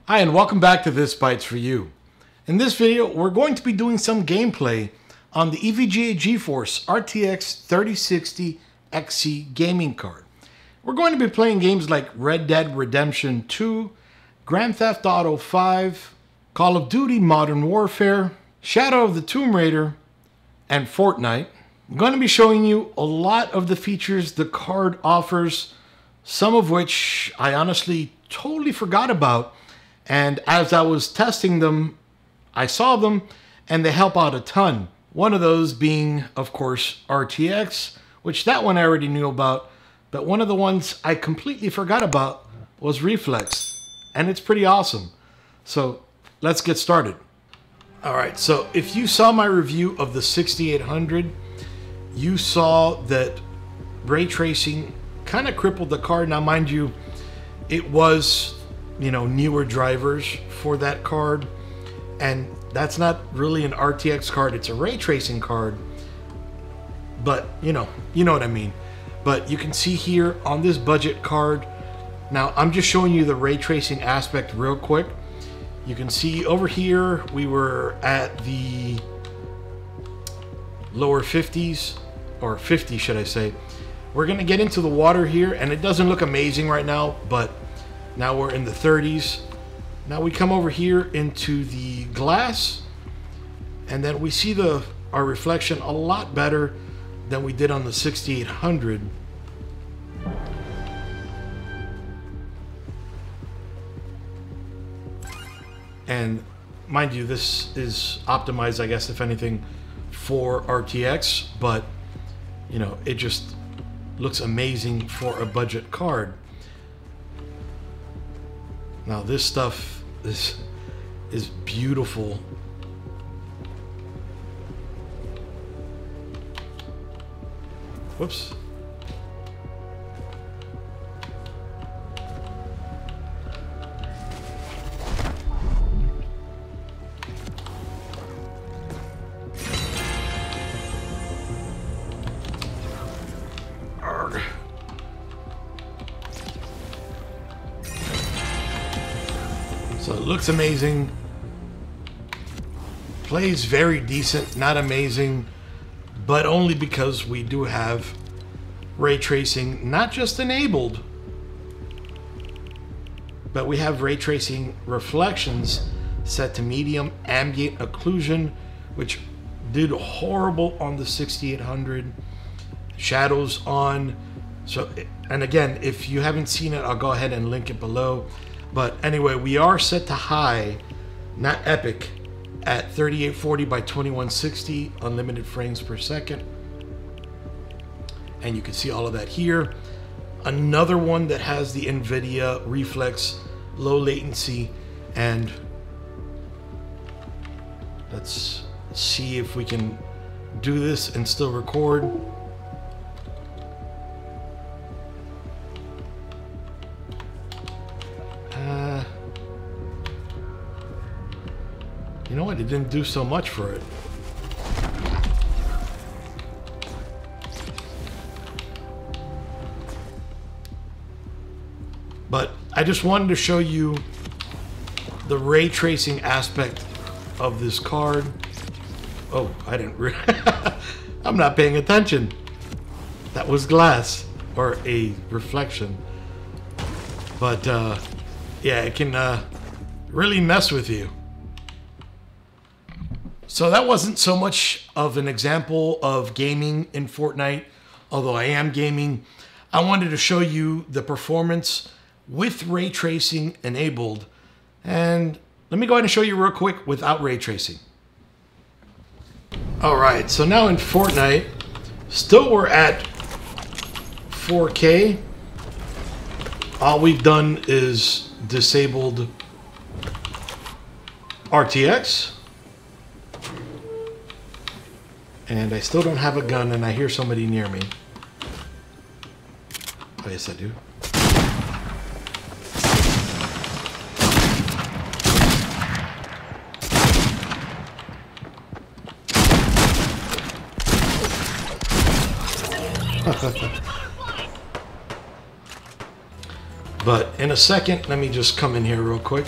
Hi, and welcome back to ThisBytesForYou. In this video, we're going to be doing some gameplay on the EVGA Geforce RTX 3060 XC gaming card. We're going to be playing games like Red Dead Redemption 2, Grand Theft Auto 5, Call of Duty Modern Warfare, Shadow of the Tomb Raider, and Fortnite. I'm going to be showing you a lot of the features the card offers, some of which I honestly totally forgot about. And as I was testing them, I saw them and they help out a ton. One of those being, of course, RTX, which that one I already knew about. But one of the ones I completely forgot about was Reflex. And it's pretty awesome. So let's get started. All right, so if you saw my review of the 6800, you saw that ray tracing kind of crippled the card. Now, mind you, it was newer drivers for that card, and that's not really an RTX card, it's a ray tracing card, but you know what I mean. But you can see here on this budget card, now I'm just showing you the ray tracing aspect real quick. You can see over here we were at the lower 50s, or 50 should I say. We're gonna get into the water here, and it doesn't look amazing right now, but now we're in the 30s. Now we come over here into the glass, and then we see our reflection a lot better than we did on the 6800. And mind you, this is optimized, I guess, if anything, for RTX, but it just looks amazing for a budget card. Now this stuff is beautiful. Whoops. Arrgh. So it looks amazing, plays very decent, not amazing, but only because we do have ray tracing not just enabled, but we have ray tracing reflections set to medium, ambient occlusion, which did horrible on the 6800, shadows on. So, and again, if you haven't seen it, I'll go ahead and link it below. But anyway, we are set to high, not epic, at 3840 by 2160, unlimited frames per second. And you can see all of that here. Another one that has the NVIDIA Reflex low latency. And let's see if we can do this and still record. You know what? It didn't do so much for it. But I just wanted to show you the ray tracing aspect of this card. Oh, I didn't I'm not paying attention. That was glass, or a reflection. But yeah, it can really mess with you. So that wasn't so much of an example of gaming in Fortnite, although I am gaming. I wanted to show you the performance with ray tracing enabled. And let me go ahead and show you real quick without ray tracing. All right, so now in Fortnite, still we're at 4K. All we've done is disabled RTX. And I still don't have a gun, and I hear somebody near me. Oh, yes, I do. But in a second, let me just come in here real quick.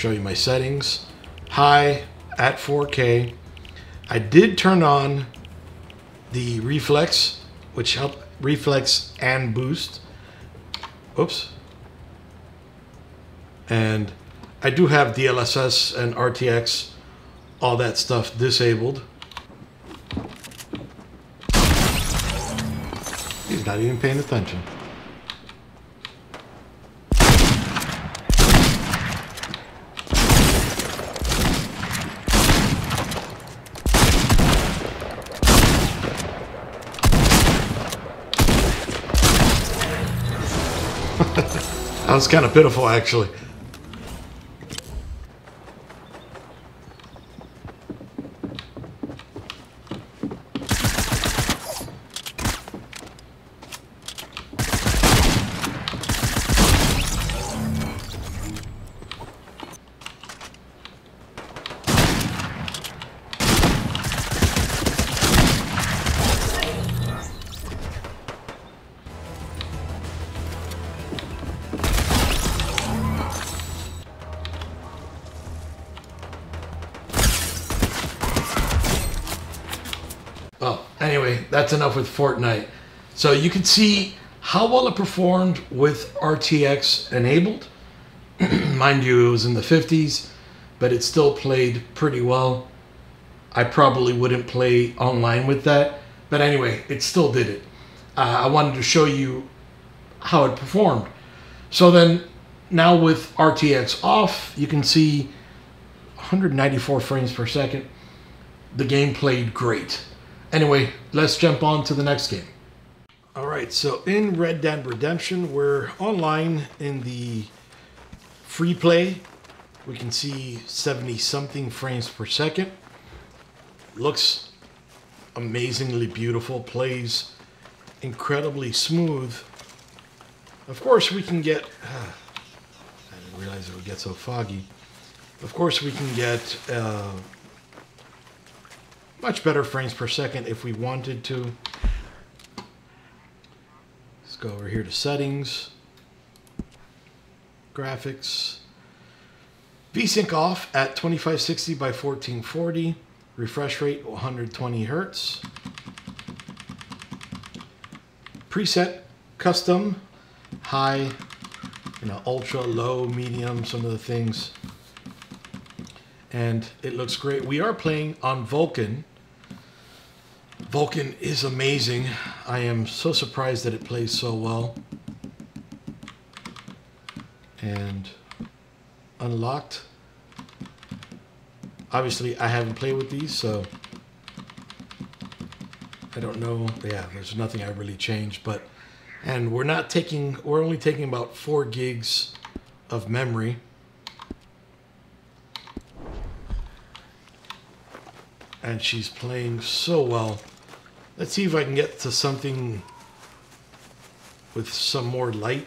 show you my settings. High at 4K. I did turn on the Reflex, which helped reflex and boost. Oops. And I do have DLSS and RTX, all that stuff disabled. He's not even paying attention. That was kind of pitiful, actually. Oh, anyway, that's enough with Fortnite. So you can see how well it performed with RTX enabled. Mind you, it was in the 50s, but it still played pretty well. I probably wouldn't play online with that, but anyway, it still did it. I wanted to show you how it performed. So then, now with RTX off, you can see 194 frames per second. The game played great. Anyway, let's jump on to the next game. All right, so in Red Dead Redemption, we're online in the free play. We can see 70-something frames per second. Looks amazingly beautiful, plays incredibly smooth. Of course, we can get... I didn't realize it would get so foggy. Of course, we can get... much better frames per second if we wanted to. Let's go over here to settings, graphics, VSync off at 2560 by 1440, refresh rate 120 Hertz, preset custom, high, ultra, low, medium, some of the things. And it looks great. We are playing on Vulkan. Vulkan is amazing. I am so surprised that it plays so well. And unlocked. Obviously, I haven't played with these, so I don't know. Yeah, there's nothing I really changed, but and we're only taking about 4 gigs of memory. And she's playing so well. Let's see if I can get to something with some more light.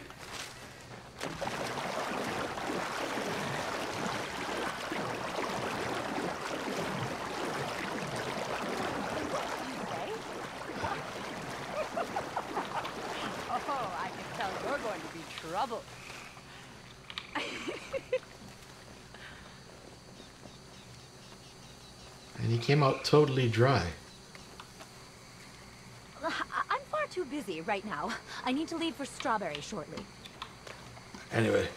Oh, I can tell you're going to be trouble. And he came out totally dry. I'm far too busy right now. I need to leave for Strawberry shortly. Anyway.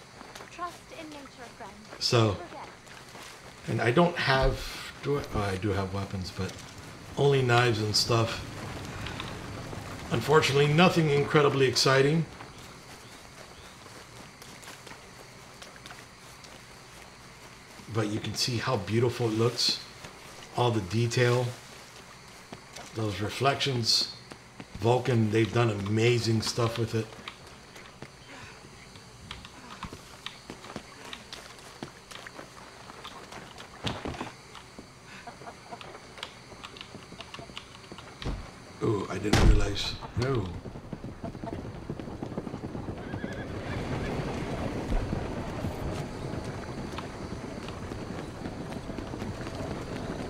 Trust in nature, friend. So, and I don't have, I do have weapons, but only knives and stuff. Unfortunately, nothing incredibly exciting. But you can see how beautiful it looks. All the detail, those reflections. Vulkan, they've done amazing stuff with it. Ooh, I didn't realize. No.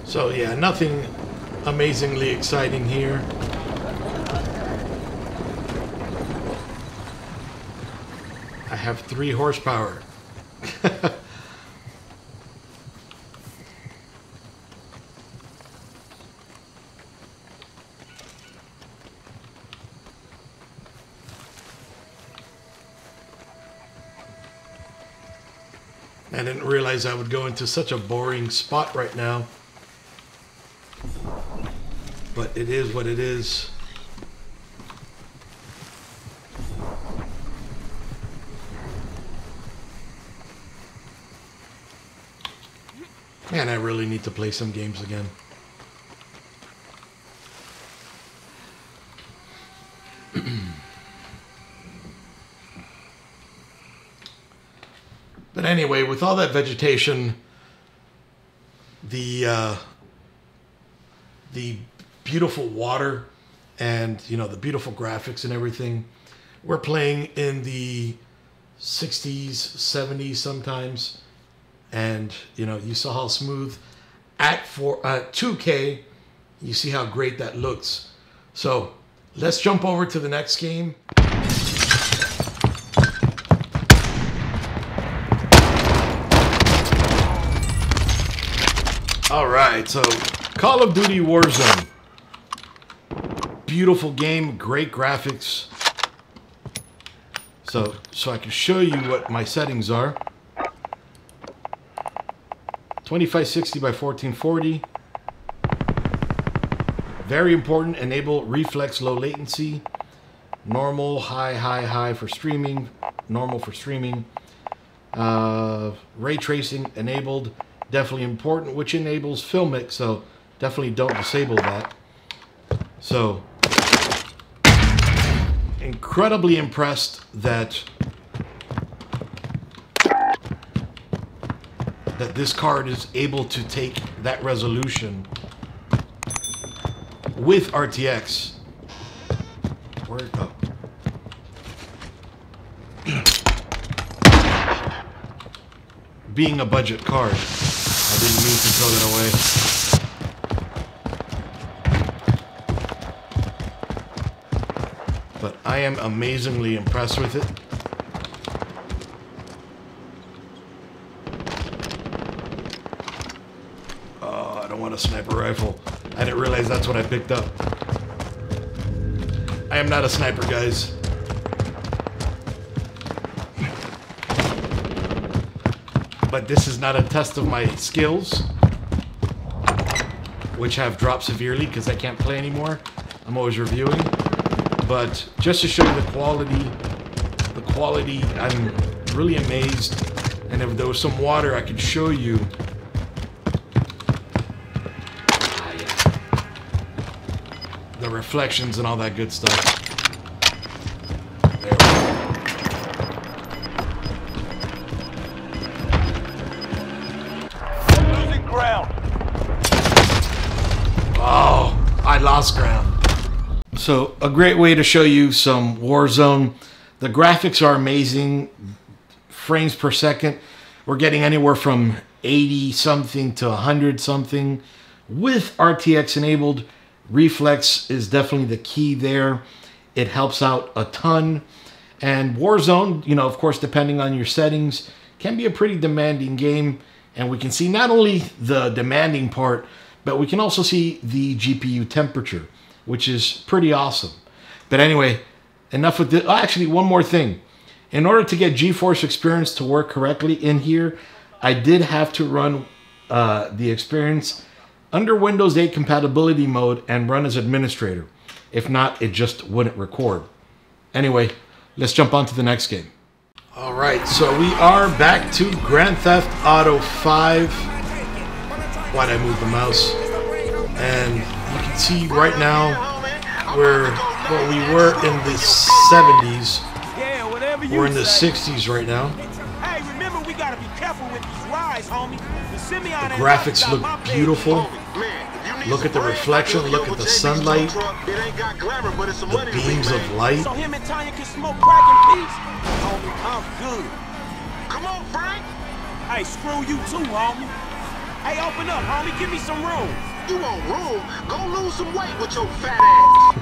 So yeah, nothing amazingly exciting here. I have 3 horsepower. I didn't realize I would go into such a boring spot right now. But it is what it is. Man, I really need to play some games again. But anyway, with all that vegetation, the beautiful water, and the beautiful graphics and everything, we're playing in the 60s, 70s sometimes, and you saw how smooth at 2K. You see how great that looks. So let's jump over to the next game. All right, so Call of Duty Warzone. Beautiful game, great graphics. So I can show you what my settings are. 2560 by 1440. Very important, enable Reflex low latency. Normal, high for streaming. Normal for streaming. Ray tracing enabled. Definitely important, which enables Filmic, so definitely don't disable that. So, incredibly impressed that this card is able to take that resolution with RTX. Where'd it go? Being a budget card. I didn't mean to throw that away. But I am amazingly impressed with it. Oh, I don't want a sniper rifle. I didn't realize that's what I picked up. I am not a sniper, guys. But this is not a test of my skills, which have dropped severely because I can't play anymore. I'm always reviewing. But just to show you the quality, I'm really amazed. And if there was some water, I could show you. The reflections and all that good stuff. There we go. Oh, I lost ground. So a great way to show you some Warzone. The graphics are amazing. Frames per second. We're getting anywhere from 80 something to 100 something. With RTX enabled, Reflex is definitely the key there. It helps out a ton. And Warzone, of course, depending on your settings, can be a pretty demanding game. And we can see not only the demanding part, but we can also see the GPU temperature, which is pretty awesome. But anyway, enough with this. Oh, actually, one more thing. In order to get GeForce Experience to work correctly in here, I did have to run the experience under Windows 8 compatibility mode and run as administrator. If not, it just wouldn't record. Anyway, let's jump on to the next game. All right, so we are back to Grand Theft Auto 5. Why'd I move the mouse? And you can see right now where we were in the 70s. We're in the 60s right now. Hey, remember we gotta be careful with these rides, homie. The graphics look beautiful. Look at the reflection, look at the sunlight, the beams of light. So him and Tanya can smoke crack in peace? Homie, I'm good. Come on, Frank. Hey, screw you too, homie. Hey, open up, homie. Give me some room. You want room? Go lose some weight with your fat ass.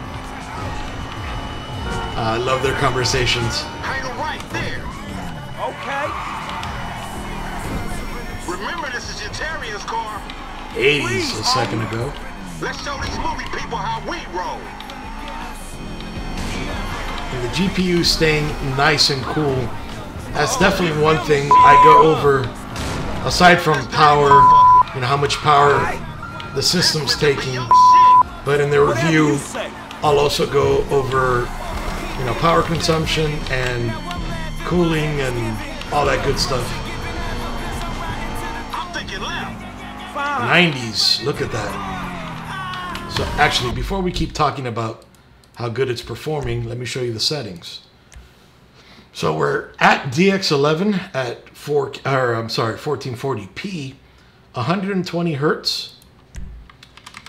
I love their conversations. Hang right there. Okay. Remember, this is your Terrier's car. 80s a second ago. Let's show these movie people how we roll. And the GPU staying nice and cool. That's definitely one thing I go over aside from power, you know, how much power the system's taking. But in the review, I'll also go over, you know, power consumption and cooling and all that good stuff. 90s, look at that. So actually, before we keep talking about how good it's performing, let me show you the settings. So we're at DX11 at 1440p, 120 hertz,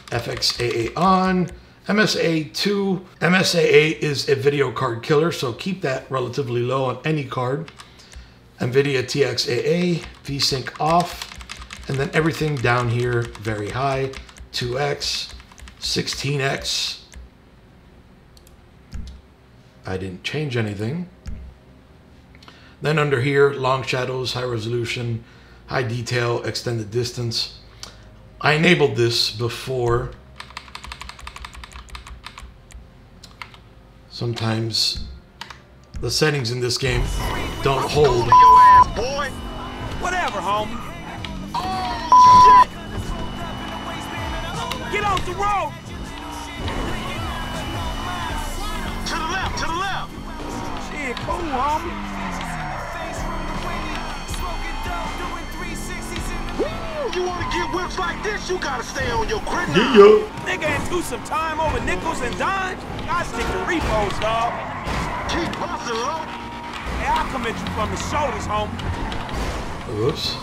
FXAA on, MSA 2. MSAA is a video card killer, so keep that relatively low on any card. NVIDIA TXAA, VSync off, and then everything down here very high, 2x, 16x. I didn't change anything. Then under here, long shadows, high resolution, high detail, extended distance. I enabled this before. Sometimes the settings in this game don't hold. Whatever, homie. Get off the road! To the left, to the left! Shit, cool, homie. You wanna get whips like this, you gotta stay on your grid now. Yeah. Nigga ain't do some time over nickels and dimes. I stick to repos, dog. Keep bustin', low. Hey, I'll come at you from the shoulders, homie. Whoops.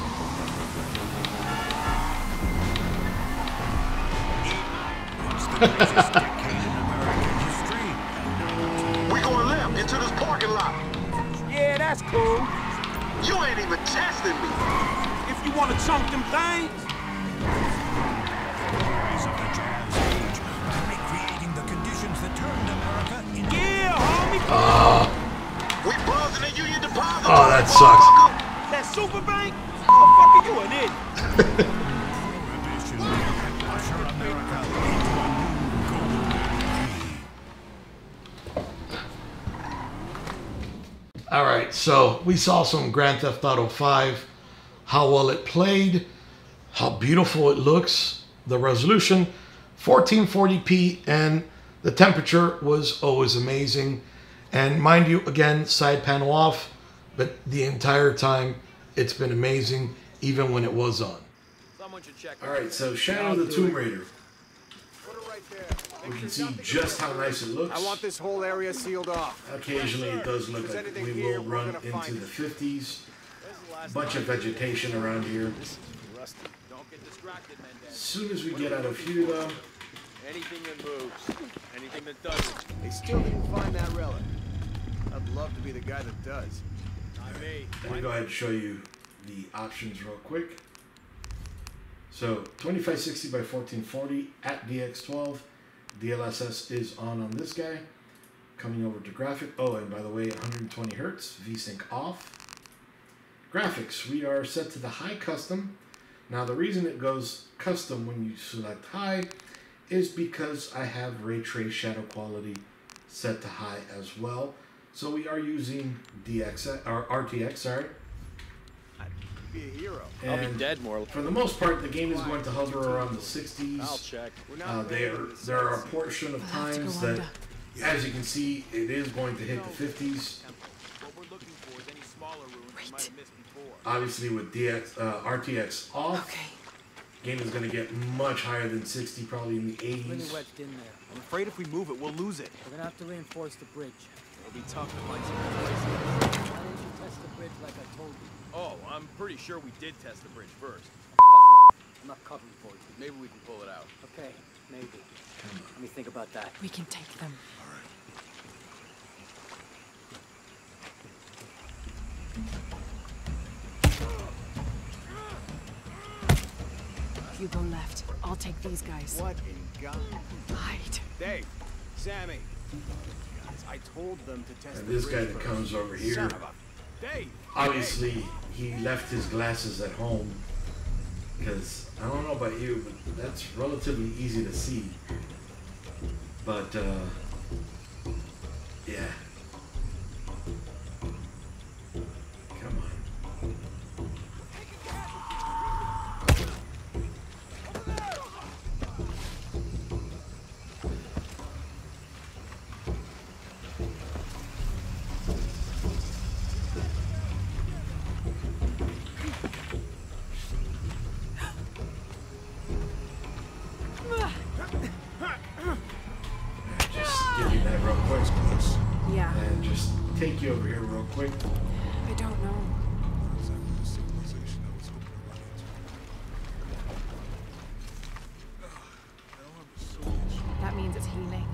We going left into this parking lot. Yeah, that's cool. You ain't even testing me. If you want to chunk them things. Recreating the conditions that turned America into. Yeah, homie. We buzzing the Union Deposit. Oh, that sucks. That super bank? Oh, fuck you an idiot. All right, so we saw some Grand Theft Auto 5, how well it played, how beautiful it looks, the resolution, 1440p, and the temperature was always amazing. And mind you, again, side panel off, but the entire time it's been amazing, even when it was on. Someone should check. All right, so Shadow of the Tomb Raider. We can see just how nice it looks. I want this whole area sealed off. Occasionally it does look like we will run into the 50s. Bunch of vegetation around here. As soon as we get out of here though. Anything that moves, anything that doesn't. They still didn't find that relic. I'd love to be the guy that does. Let me go ahead and show you the options real quick. So 2560 by 1440 at DX12. DLSS is on this guy. Coming over to graphic. Oh, and by the way, 120 hertz, VSync off. Graphics, we are set to the high custom. Now the reason it goes custom when you select high is because I have ray trace shadow quality set to high as well. So we are using RTX, sorry. Be a hero. And I'll be dead more. For the most part, the game is going to hover around the 60s. I'll check. There are a portion of times that, as you can see, it is going to hit the 50s. What we're looking for is any smaller rooms we might have missed before. Obviously, with RTX off, game is going to get much higher than 60, probably in the 80s. Pretty wedged in there. I'm afraid if we move it, we'll lose it. We're gonna have to reinforce the bridge. It'll be tough to find some Why didn't you test the bridge like I told you? Oh, I'm pretty sure we did test the bridge first. Fuck off. I'm not covering for you. Maybe we can pull it out. Okay, maybe. Let me think about that. We can take them. You go left. I'll take these guys. What in God? Hide. Dave, Sammy. Guys, I told them to test And the this bridge guy that first. comes over here, Son of a... Dave. obviously he left his glasses at home because I don't know about you, but that's relatively easy to see. But yeah, come on. real quick? I don't know. That means it's healing.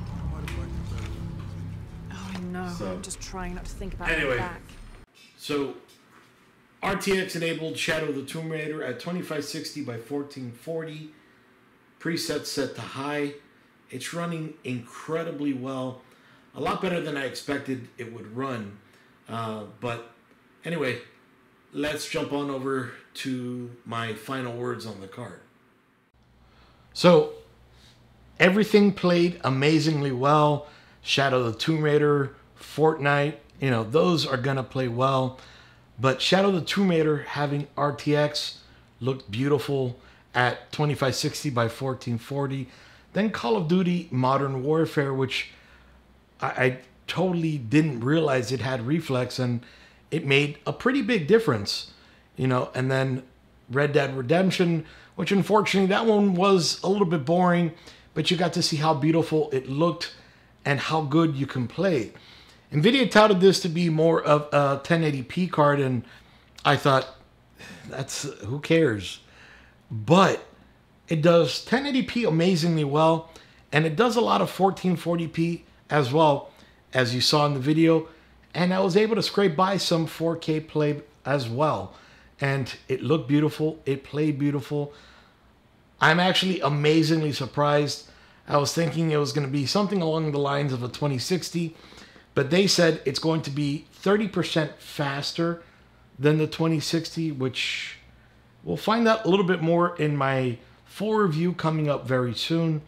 Oh, I know. So, I'm just trying not to think about anyway, it back. So, RTX enabled Shadow of the Tomb Raider at 2560 by 1440. Preset set to high. It's running incredibly well. A lot better than I expected it would run. But anyway, let's jump on over to my final words on the card. So, everything played amazingly well. Shadow of the Tomb Raider, Fortnite, you know, those are going to play well. But Shadow of the Tomb Raider having RTX looked beautiful at 2560 by 1440. Then Call of Duty Modern Warfare, which I totally didn't realize it had Reflex, and it made a pretty big difference, you know. And then Red Dead Redemption, which unfortunately that one was a little bit boring, but you got to see how beautiful it looked and how good you can play. NVIDIA touted this to be more of a 1080p card, and I thought, who cares? But it does 1080p amazingly well, and it does a lot of 1440p as well, as you saw in the video. And I was able to scrape by some 4K play as well. And it looked beautiful. It played beautiful. I'm actually amazingly surprised. I was thinking it was going to be something along the lines of a 2060, but they said it's going to be 30% faster than the 2060, which we'll find out a little bit more in my full review coming up very soon.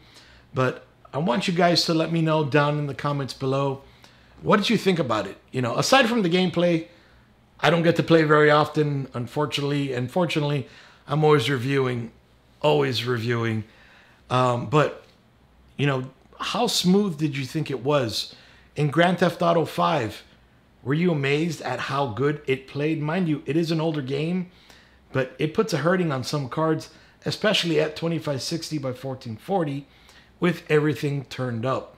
But I want you guys to let me know down in the comments below, what did you think about it? You know, aside from the gameplay, I don't get to play very often, unfortunately. And fortunately, I'm always reviewing. But, you know, how smooth did you think it was? In Grand Theft Auto 5, were you amazed at how good it played? Mind you, it is an older game, but it puts a hurting on some cards, especially at 2560 by 1440 with everything turned up.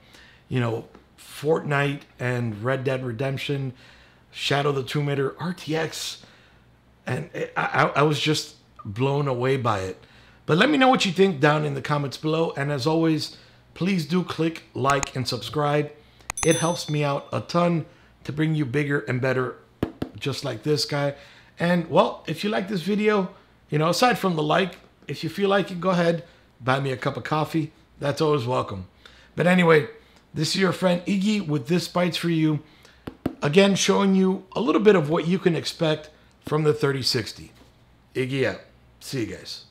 You know, Fortnite and Red Dead Redemption, Shadow of the Tomb Raider, RTX, and I was just blown away by it. But let me know what you think down in the comments below, and as always, please do click like and subscribe. It helps me out a ton to bring you bigger and better, just like this guy. And well, if you like this video, you know, aside from the like, if you feel like it, go ahead, buy me a cup of coffee. That's always welcome. But anyway, this is your friend Iggy with ThisBytesForYou. Again, showing you a little bit of what you can expect from the 3060. Iggy out. See you guys.